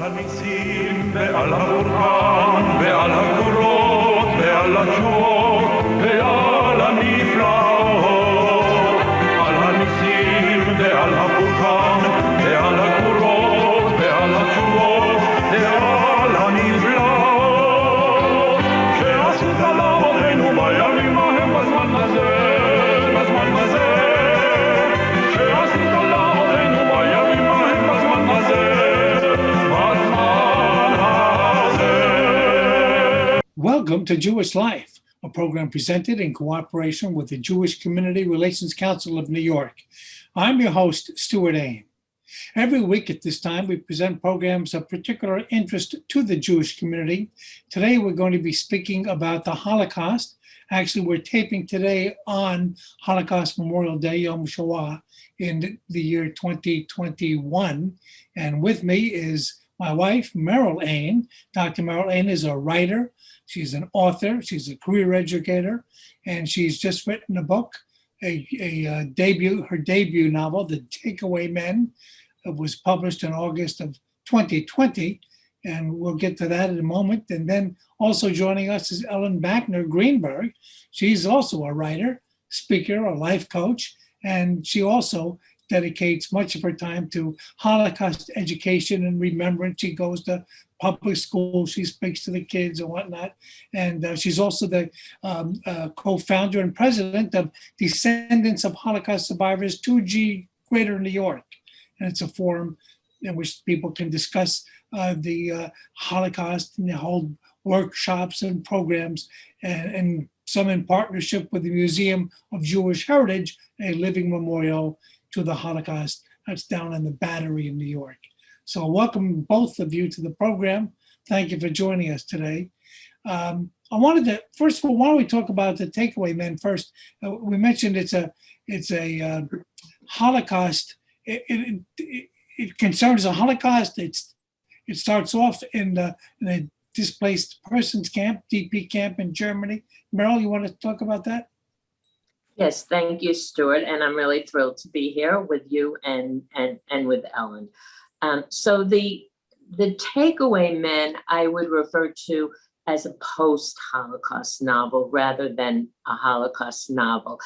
הניסים ועל הברכן ועל הגבורות ועל התשועות ועל הנפלאות, על הניסים ועל הברכן ועל הגבורות ועל התשועות ועל הנפלאות שעשית לאבותינו בימים ההם בזמן הזה, בזמן הזה שעשית לאבותינו בימים ההם בזמן הזה. Welcome to Jewish Life, a program presented in cooperation with the Jewish Community Relations Council of New York. I'm your host, Stewart Ain. Every week at this time, we present programs of particular interest to the Jewish community. Today, we're going to be speaking about the Holocaust. Actually, we're taping today on Holocaust Memorial Day, Yom Shoah, in the year 2021. And with me is my wife, Meryl Ain. Dr. Meryl Ain is a writer. She's an author. She's a career educator. And she's just written a book, her debut novel, The Takeaway Men. It was published in August of 2020. And we'll get to that in a moment. And then also joining us is Ellen Greenberg. She's also a writer, speaker, a life coach. And she also dedicates much of her time to Holocaust education and remembrance. She goes to public school, she speaks to the kids and whatnot. And she's also the co-founder and president of Descendants of Holocaust Survivors 2G Greater New York. And it's a forum in which people can discuss the Holocaust and hold workshops and programs, and some in partnership with the Museum of Jewish Heritage, a living memorial to the Holocaust that's down in the Battery in New York. So welcome both of you to the program. Thank you for joining us today. I wanted to, first of all, why don't we talk about the Takeaway Men first? We mentioned it's a Holocaust. It concerns a Holocaust. It starts off in a displaced persons camp, DP camp in Germany. Meryl, you want to talk about that? Yes, thank you, Stewart, and I'm really thrilled to be here with you and with Ellen. So the Takeaway Men I would refer to as a post-Holocaust novel rather than a Holocaust novel.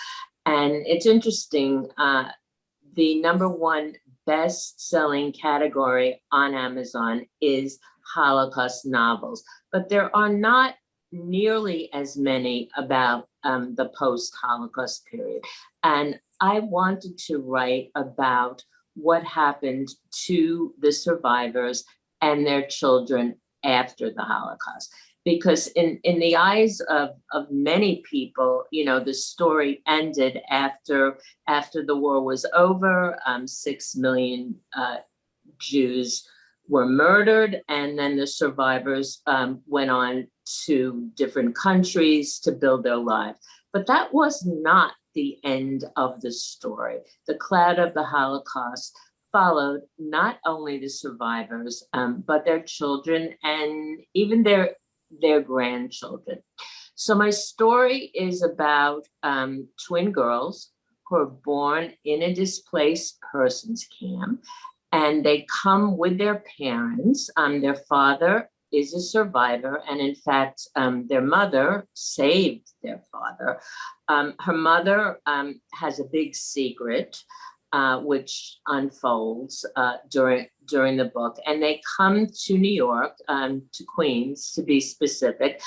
And it's interesting, the #1 best-selling category on Amazon is Holocaust novels, but there are not nearly as many about the post-Holocaust period. And I wanted to write about what happened to the survivors and their children after the Holocaust. Because in the eyes of many people, you know, the story ended after the war was over. 6 million Jews were murdered, and then the survivors went on to different countries to build their lives. But that was not the end of the story. The cloud of the Holocaust followed not only the survivors, but their children and even their grandchildren. So my story is about twin girls who are born in a displaced persons camp, and they come with their parents. Their father is a survivor, and in fact, their mother saved their father. Her mother has a big secret, which unfolds during the book, and they come to New York, to Queens, to be specific,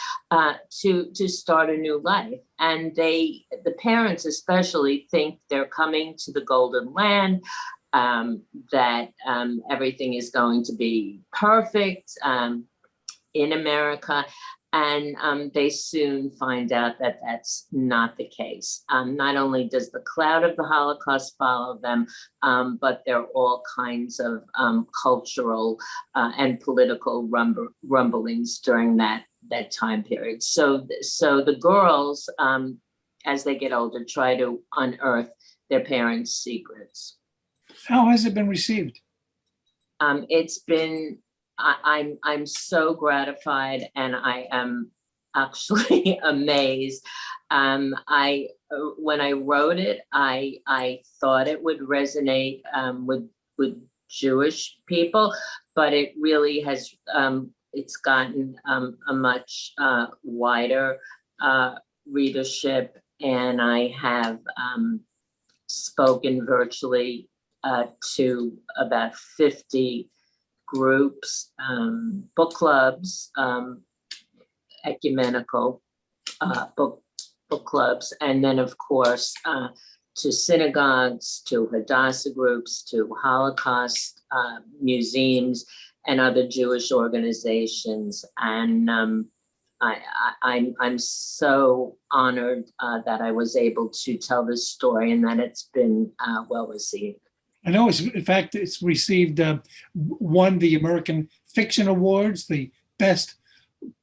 to start a new life. And the parents especially think they're coming to the Golden Land, that everything is going to be perfect in America. And they soon find out that that's not the case. Not only does the cloud of the Holocaust follow them, but there are all kinds of cultural and political rumblings during that time period. So the girls, as they get older, try to unearth their parents' secrets. How has it been received? It's been, I'm so gratified, and I am actually amazed. When I wrote it, I thought it would resonate with Jewish people, but it really has, it's gotten a much wider readership, and I have spoken virtually to about 50 groups, book clubs, ecumenical book clubs, and then of course to synagogues, to Hadassah groups, to Holocaust museums, and other Jewish organizations. And I'm so honored that I was able to tell this story and that it's been well received. I know in fact, it's received, won the American Fiction Awards, the Best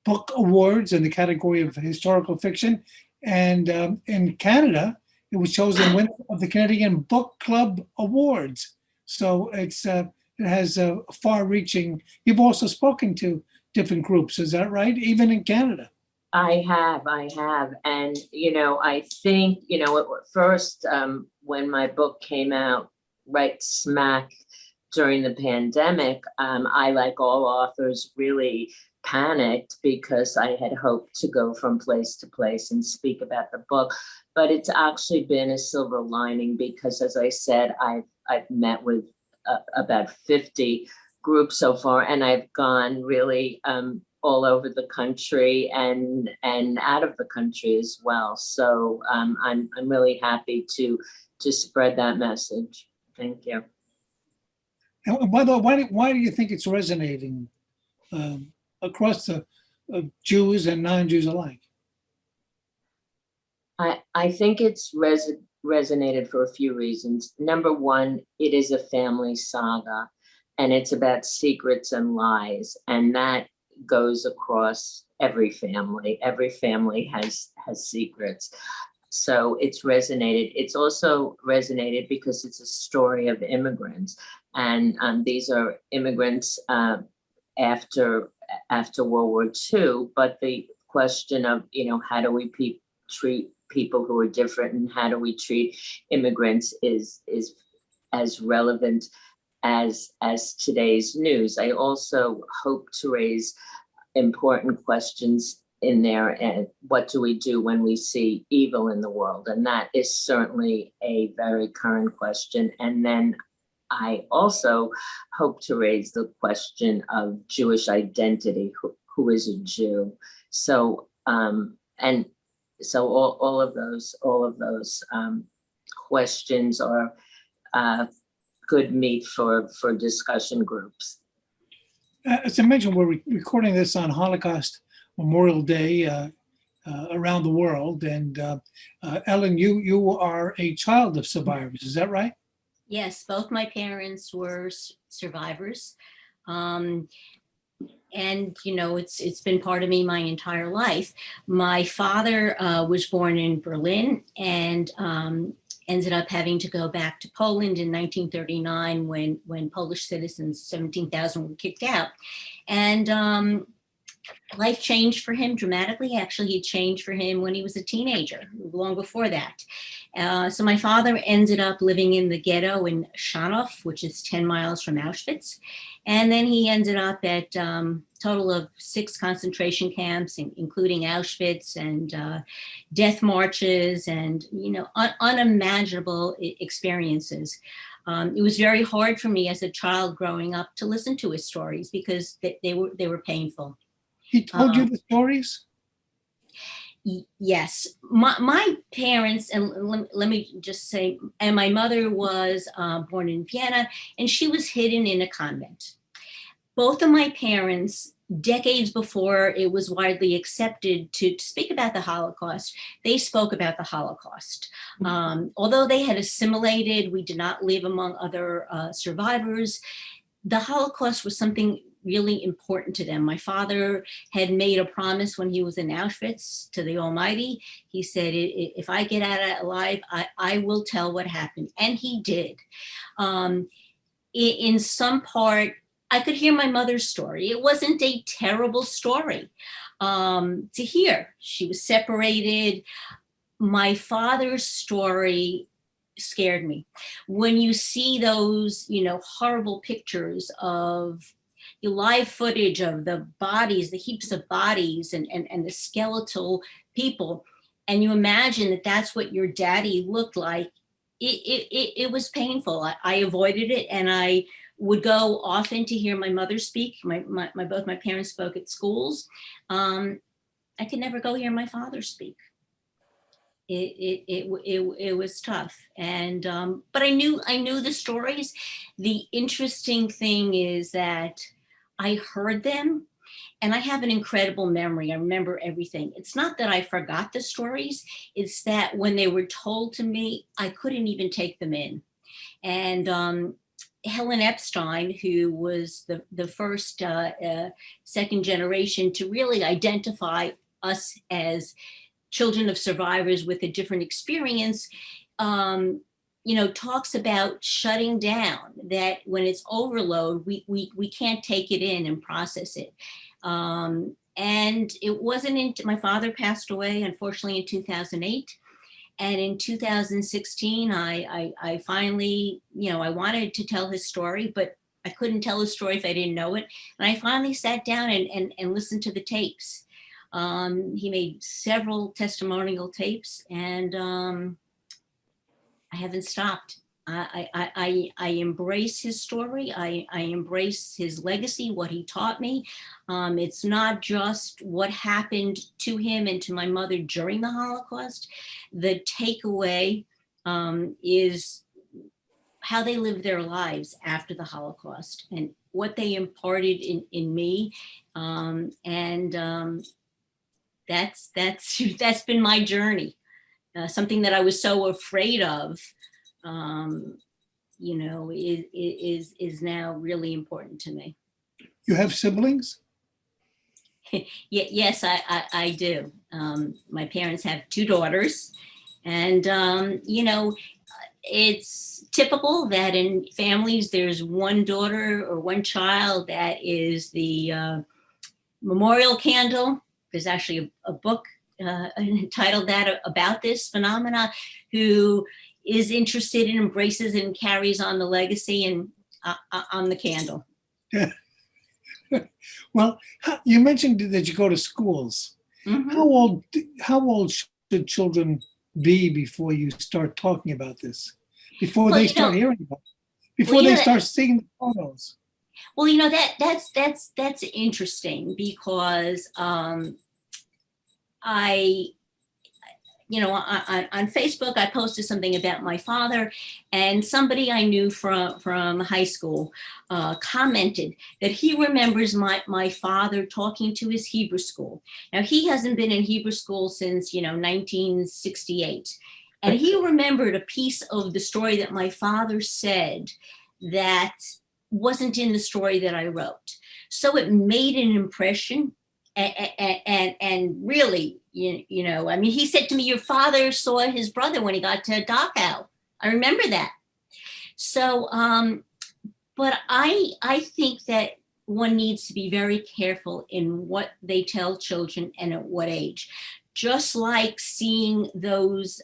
Book Awards in the category of historical fiction. And in Canada, it was chosen winner of the Canadian Book Club Awards. So it has a far-reaching, you've also spoken to different groups, is that right? Even in Canada? I have. And, I think, at first, when my book came out, right smack during the pandemic, I, like all authors, really panicked because I had hoped to go from place to place and speak about the book. But it's actually been a silver lining because, as I said, I've met with about 50 groups so far, and I've gone really all over the country and out of the country as well. So I'm really happy to spread that message. Thank you. And by the way, why do you think it's resonating across the Jews and non-Jews alike? I think it's resonated for a few reasons. Number one, it is a family saga, and it's about secrets and lies, and that goes across every family. Every family has secrets. So it's resonated. It's also resonated because it's a story of immigrants, and these are immigrants after World War II. But the question of how do we treat people who are different, and how do we treat immigrants is as relevant as today's news. I also hope to raise important questions in there, and what do we do when we see evil in the world? And that is certainly a very current question. And then I also hope to raise the question of Jewish identity, who is a Jew. So and so all of those questions are good meat for discussion groups. As I mentioned, we're recording this on Holocaust Memorial Day around the world. And Ellen, you are a child of survivors, is that right? Yes, both my parents were survivors. And it's been part of me my entire life. My father was born in Berlin and ended up having to go back to Poland in 1939 when Polish citizens, 17,000, were kicked out. And life changed for him dramatically. Actually, it changed for him when he was a teenager, long before that. So my father ended up living in the ghetto in Scharnhof, which is 10 miles from Auschwitz. And then he ended up at total of 6 concentration camps, including Auschwitz, and death marches, and unimaginable experiences. It was very hard for me as a child growing up to listen to his stories because they were painful. He told you the stories? Yes, my parents, and let me just say, and my mother was born in Vienna, and she was hidden in a convent. Both of my parents, decades before it was widely accepted to speak about the Holocaust, they spoke about the Holocaust. Although they had assimilated, we did not live among other survivors. The Holocaust was something really important to them. My father had made a promise when he was in Auschwitz to the Almighty. He said, if I get out alive, I will tell what happened. And he did. In some part, I could hear my mother's story. It wasn't a terrible story to hear. She was separated. My father's story scared me. When you see those, horrible pictures of the live footage of the bodies, the heaps of bodies and the skeletal people, and you imagine that that's what your daddy looked like, it was painful. I avoided it, and I would go often to hear my mother speak. Both my parents spoke at schools. I could never go hear my father speak. It was tough, and but I knew the stories. The interesting thing is that I heard them, and I have an incredible memory. I remember everything. It's not that I forgot the stories, it's that when they were told to me, I couldn't even take them in. And Helen Epstein, who was the first second generation to really identify us as children of survivors with a different experience, talks about shutting down, that when it's overload, we can't take it in and process it. And it wasn't my father passed away, unfortunately, in 2008. And in 2016, I finally, I wanted to tell his story, but I couldn't tell his story if I didn't know it. And I finally sat down and listened to the tapes. He made several testimonial tapes, and I haven't stopped. I embrace his story. I embrace his legacy, what he taught me. It's not just what happened to him and to my mother during the Holocaust. The takeaway is how they lived their lives after the Holocaust and what they imparted in me. That's been my journey. Something that I was so afraid of, is now really important to me. You have siblings? Yes, I do. My parents have 2 daughters, and it's typical that in families there's one daughter or one child that is the memorial candle. There's actually a book entitled that about this phenomena, who is interested and embraces and carries on the legacy, and I'm the candle. Yeah. Well, you mentioned that you go to schools. Mm-hmm. How old should children be before you start talking about this? Before they start hearing about it? Before they start seeing the photos? Well, that's interesting, because on Facebook, I posted something about my father, and somebody I knew from high school commented that he remembers my father talking to his Hebrew school. Now, he hasn't been in Hebrew school since 1968, and he remembered a piece of the story that my father said that wasn't in the story that I wrote. So it made an impression. And really, he said to me, your father saw his brother when he got to Dachau. I remember that. So, but I think that one needs to be very careful in what they tell children and at what age. Just like seeing those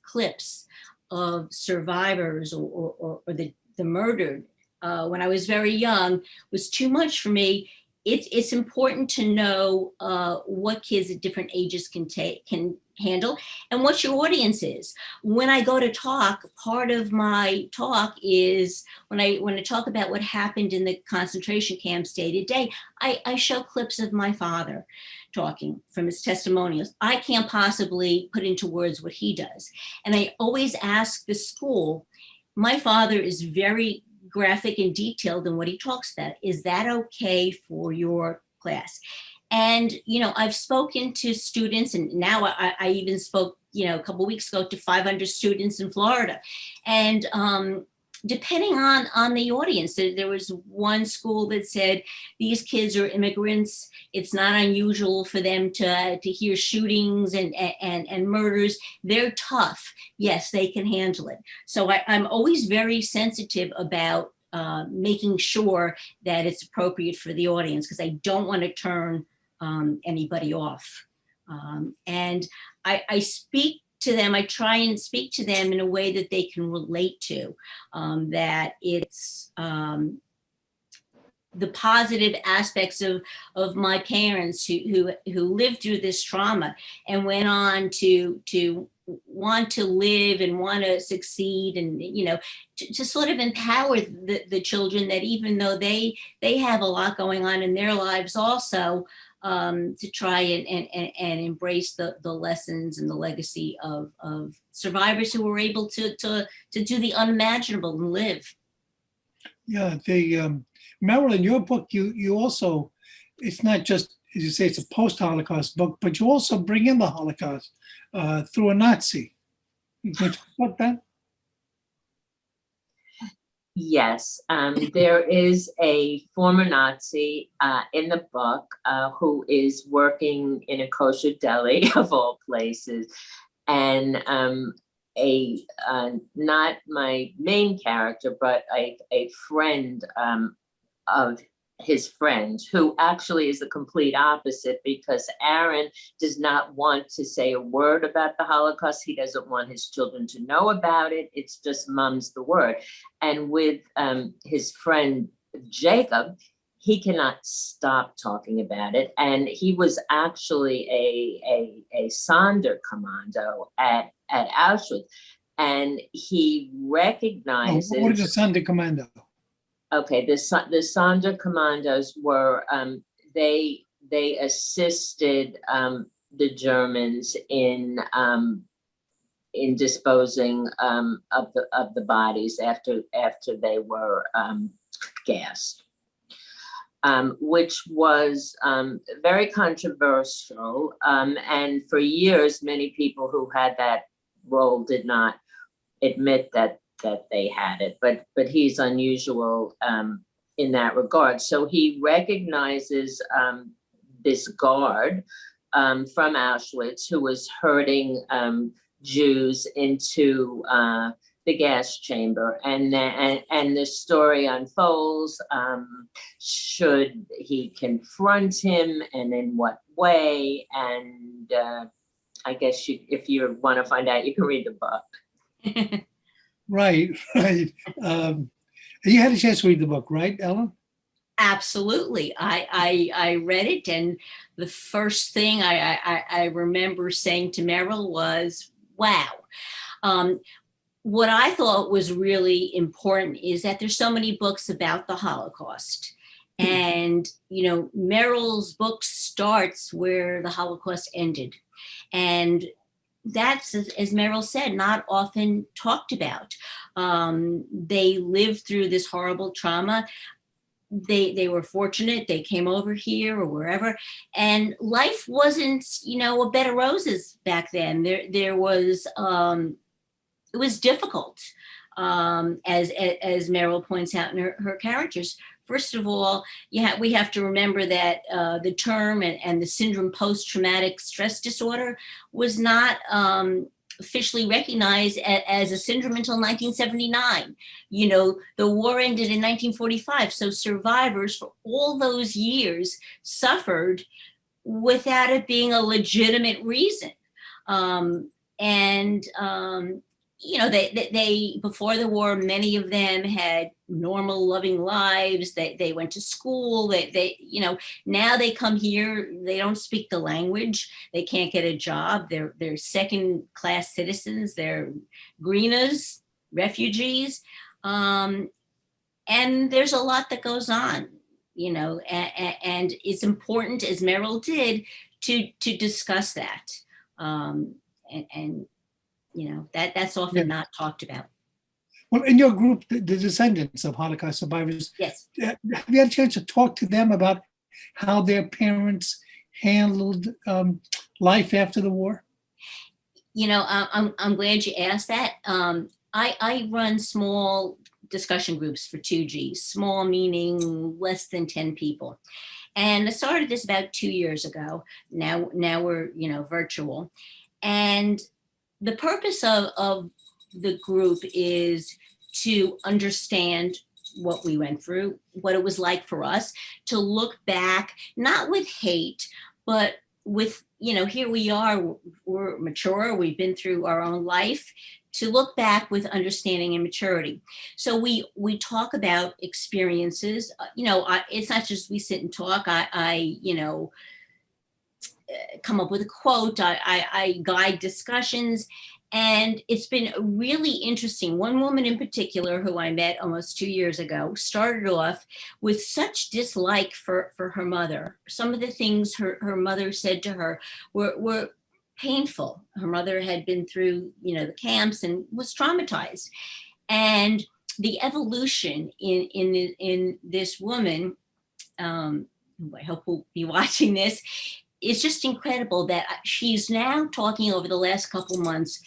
clips of survivors or the murdered when I was very young was too much for me. It's important to know what kids at different ages can handle and what your audience is. When I go to talk, part of my talk is when I talk about what happened in the concentration camps day to day, I show clips of my father talking from his testimonials. I can't possibly put into words what he does. And I always ask the school, my father is very graphic and detailed in what he talks about. Is that okay for your class? And, I've spoken to students, and now I even spoke, a couple of weeks ago to 500 students in Florida. And depending on the audience, there was one school that said, these kids are immigrants. It's not unusual for them to hear shootings and murders. They're tough. Yes, they can handle it. So I'm always very sensitive about making sure that it's appropriate for the audience, because I don't want to turn anybody off. And I speak to them, I try and speak to them in a way that they can relate to, that it's the positive aspects of my parents who lived through this trauma and went on to want to live and want to succeed, and to sort of empower the children, that even though they have a lot going on in their lives also, to try and embrace the lessons and the legacy of survivors who were able to do the unimaginable and live. Yeah, Meryl, in your book, you also, it's not just, as you say, it's a post-Holocaust book, but you also bring in the Holocaust through a Nazi. Can you talk about that? Yes, there is a former Nazi in the book who is working in a kosher deli of all places, and not my main character, but a friend of his friend, who actually is the complete opposite, because Aaron does not want to say a word about the Holocaust. He doesn't want his children to know about it. It's just mum's the word. And with his friend Jacob, he cannot stop talking about it. And he was actually a Sonder commando at Auschwitz. And he recognizes— What is a Sonder commando? Okay, the Sonder commandos were, they assisted the Germans in disposing of the bodies after they were gassed, which was very controversial. And for years, many people who had that role did not admit that they had it, but he's unusual in that regard. So he recognizes this guard from Auschwitz who was herding Jews into the gas chamber, and the story unfolds. Should he confront him, and in what way? And I guess if you want to find out, you can read the book. Right. You had a chance to read the book, right, Ellen? Absolutely. I read it, and the first thing I remember saying to Meryl was, wow. What I thought was really important is that there's so many books about the Holocaust. And, Meryl's book starts where the Holocaust ended. And that's, as Meryl said, not often talked about. They lived through this horrible trauma. They were fortunate. They came over here or wherever, and life wasn't, a bed of roses back then. There was, it was difficult, as Meryl points out in her characters. First of all, we have to remember that the term and the syndrome post-traumatic stress disorder was not officially recognized as a syndrome until 1979. The war ended in 1945, so survivors for all those years suffered without it being a legitimate reason. They before the war, many of them had normal, loving lives. They went to school. Now they come here. They don't speak the language. They can't get a job. They're second-class citizens. They're greeners, refugees, and there's a lot that goes on. And it's important, as Meryl did, to discuss that. That's often not talked about. Well, in your group, the descendants of Holocaust survivors, yes, have you had a chance to talk to them about how their parents handled life after the war? I'm glad you asked that. I run small discussion groups for 2G, small meaning less than 10 people. And I started this about 2 years ago. Now we're, virtual. And the purpose of the group is to understand what we went through, what it was like for us, to look back, not with hate, but with, here we are, we're mature, we've been through our own life, to look back with understanding and maturity. So we talk about experiences. It's not just we sit and talk. I come up with a quote. I guide discussions, and it's been really interesting. One woman in particular, who I met almost 2 years ago, started off with such dislike for her mother. Some of the things her mother said to her were painful. Her mother had been through, the camps and was traumatized. And the evolution in this woman, who I hope will be watching this, is just incredible, that she's now talking over the last couple months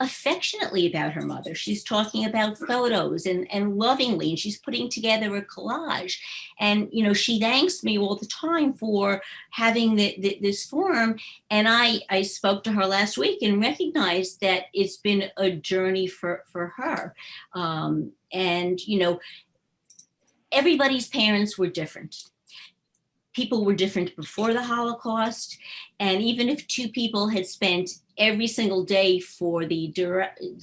affectionately about her mother. She's talking about photos and lovingly, and she's putting together a collage. And, she thanks me all the time for having this forum. And I spoke to her last week and recognized that it's been a journey for her. And, everybody's parents were different. People were different before the Holocaust. And even if two people had spent every single day for the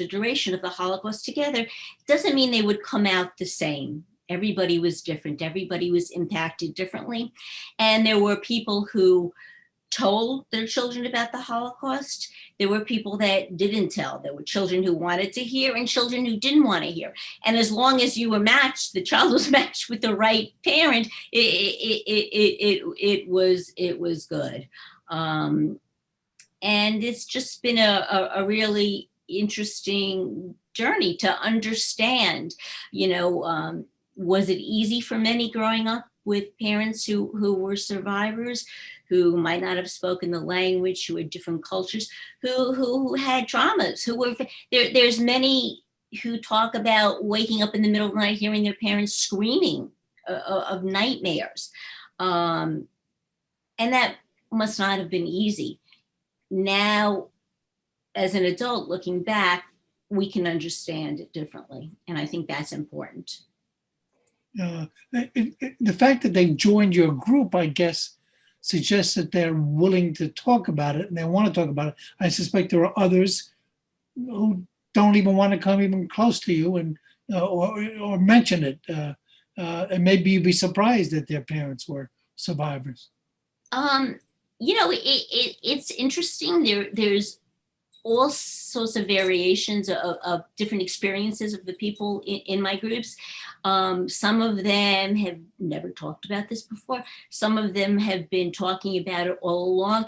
duration of the Holocaust together, doesn't mean they would come out the same. Everybody was different. Everybody was impacted differently. And there were people who told their children about the Holocaust. There were people that didn't tell. There were children who wanted to hear and children who didn't want to hear. And as long as you were matched, the child was matched with the right parent, it was good. And it's just been a really interesting journey to understand, was it easy for many growing up with parents who were survivors, who might not have spoken the language, who had different cultures, who had traumas, who were, there's many who talk about waking up in the middle of the night, hearing their parents screaming of nightmares. And that must not have been easy. Now, as an adult looking back, we can understand it differently. And I think that's important. The fact that they've joined your group, I guess, suggests that they're willing to talk about it and they want to talk about it. I suspect there are others who don't even want to come even close to you and or mention it. And maybe you'd be surprised that their parents were survivors. It's interesting. There's all sorts of variations of different experiences of the people in my groups. Some of them have never talked about this before. Some of them have been talking about it all along,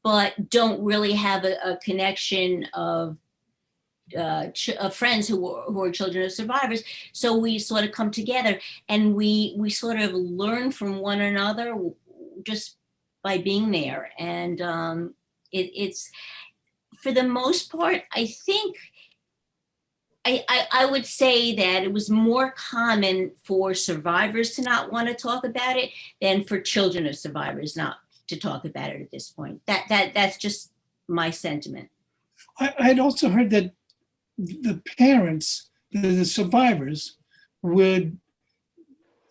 but don't really have a connection of friends who are children of survivors. So we sort of come together and we sort of learn from one another just by being there. And it's, for the most part, I think I would say that it was more common for survivors to not want to talk about it than for children of survivors not to talk about it at this point. That's just my sentiment. I'd also heard that the parents, the survivors, would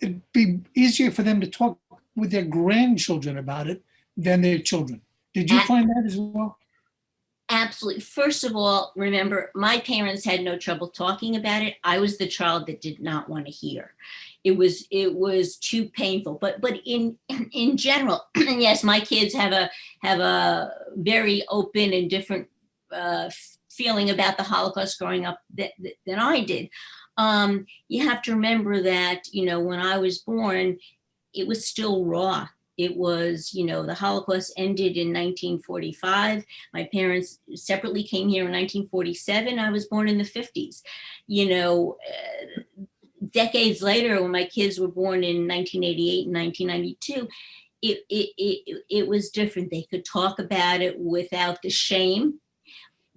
it'd be easier for them to talk with their grandchildren about it than their children. Did you find that as well? Absolutely. First of all, remember, my parents had no trouble talking about it. I was the child that did not want to hear. It was too painful. But in general, yes, my kids have a very open and different feeling about the Holocaust growing up than I did. You have to remember that, when I was born, it was still raw. It was, the Holocaust ended in 1945. My parents separately came here in 1947. I was born in the 50s. Decades later, when my kids were born in 1988 and 1992, it was different. They could talk about it without the shame,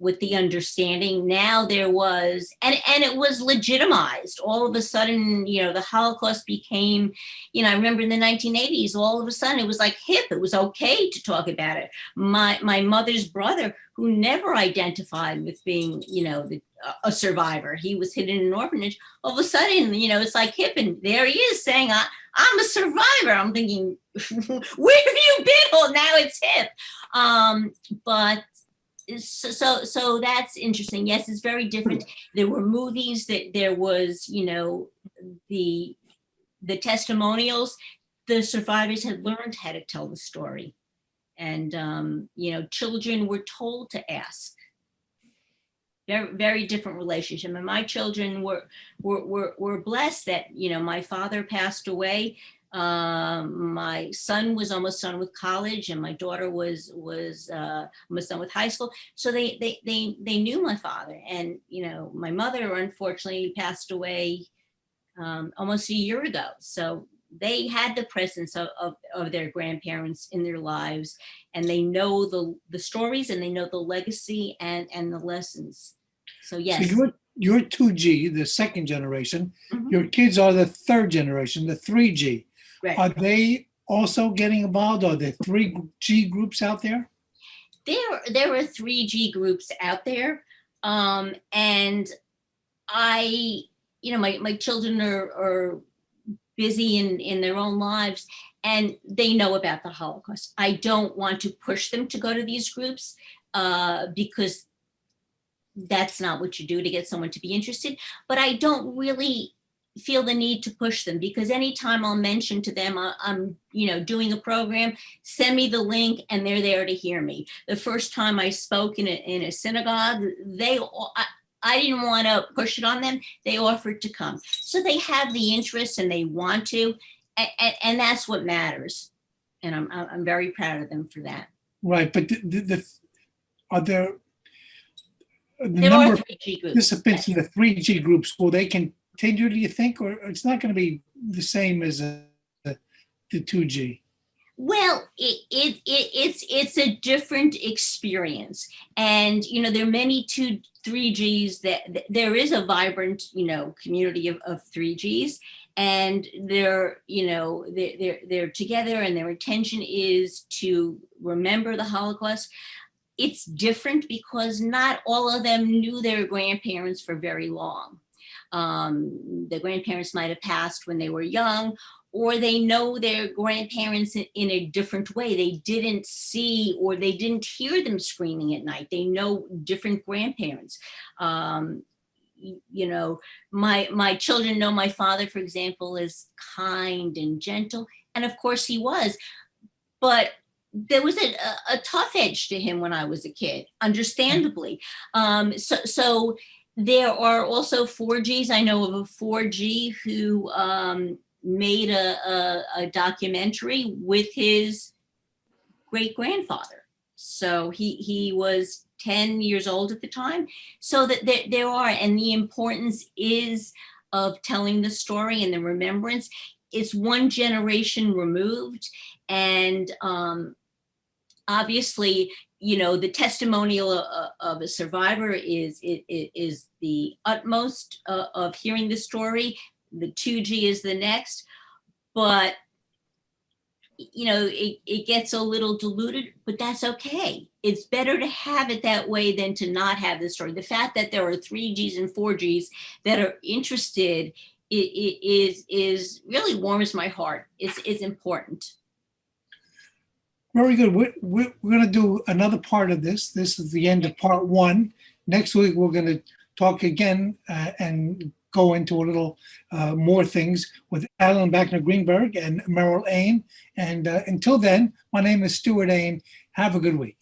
with the understanding. Now there was, and it was legitimized. All of a sudden, the Holocaust became, I remember in the 1980s, all of a sudden it was like hip. It was okay to talk about it. My mother's brother, who never identified with being, a survivor, he was hidden in an orphanage. All of a sudden, it's like hip, and there he is saying, I'm a survivor. I'm thinking, where have you been? Well, now it's hip. But so that's interesting. Yes, it's very different. There were movies, that there was, the testimonials. The survivors had learned how to tell the story, and children were told to ask. Very, very different relationship. And my children were blessed that, my father passed away. My son was almost done with college, and my daughter was almost done with high school. So they knew my father, and my mother unfortunately passed away almost a year ago. So they had the presence of their grandparents in their lives, and they know the stories, and they know the legacy and the lessons. So yes. So you're 2G, the second generation. Mhm. Your kids are the third generation, the 3G. Right. Are they also getting involved? Are there 3G groups out there? There are 3G groups out there, and I, my children are busy in their own lives, and they know about the Holocaust. I don't want to push them to go to these groups because that's not what you do to get someone to be interested. But I don't really feel the need to push them, because anytime I'll mention to them I'm doing a program, send me the link, and they're there to hear me. The first time I spoke in a synagogue, I didn't want to push it on them. They offered to come. So they have the interest and they want to, and that's what matters. And I'm very proud of them for that. Right, but are there the There number are of 3G groups. participants in the 3G groups? Will they continue, do you think, or it's not going to be the same as the 2G? Well, it's a different experience, and there are many 3Gs that there is a vibrant community of 3Gs, and they're together, and their intention is to remember the Holocaust. It's different because not all of them knew their grandparents for very long. The grandparents might have passed when they were young, or they know their grandparents in a different way. They didn't see or they didn't hear them screaming at night. They know different grandparents. My children know my father, for example, is kind and gentle. And of course he was, but there was a tough edge to him when I was a kid, understandably. So there are also 4Gs. I know of a 4G who made a documentary with his great grandfather. So he was 10 years old at the time. So that there are, and the importance is of telling the story and the remembrance. It's one generation removed, and obviously, the testimonial of a survivor is the utmost of hearing the story. The 2G is the next, but it gets a little diluted, but that's okay. It's better to have it that way than to not have the story. The fact that there are 3Gs and 4Gs that are interested is really warms my heart. It's important. Very good. We're going to do another part of this. This is the end of part one. Next week, we're going to talk again and go into a little more things with Alan Greenberg and Meryl Ain. And until then, my name is Stewart Ain. Have a good week.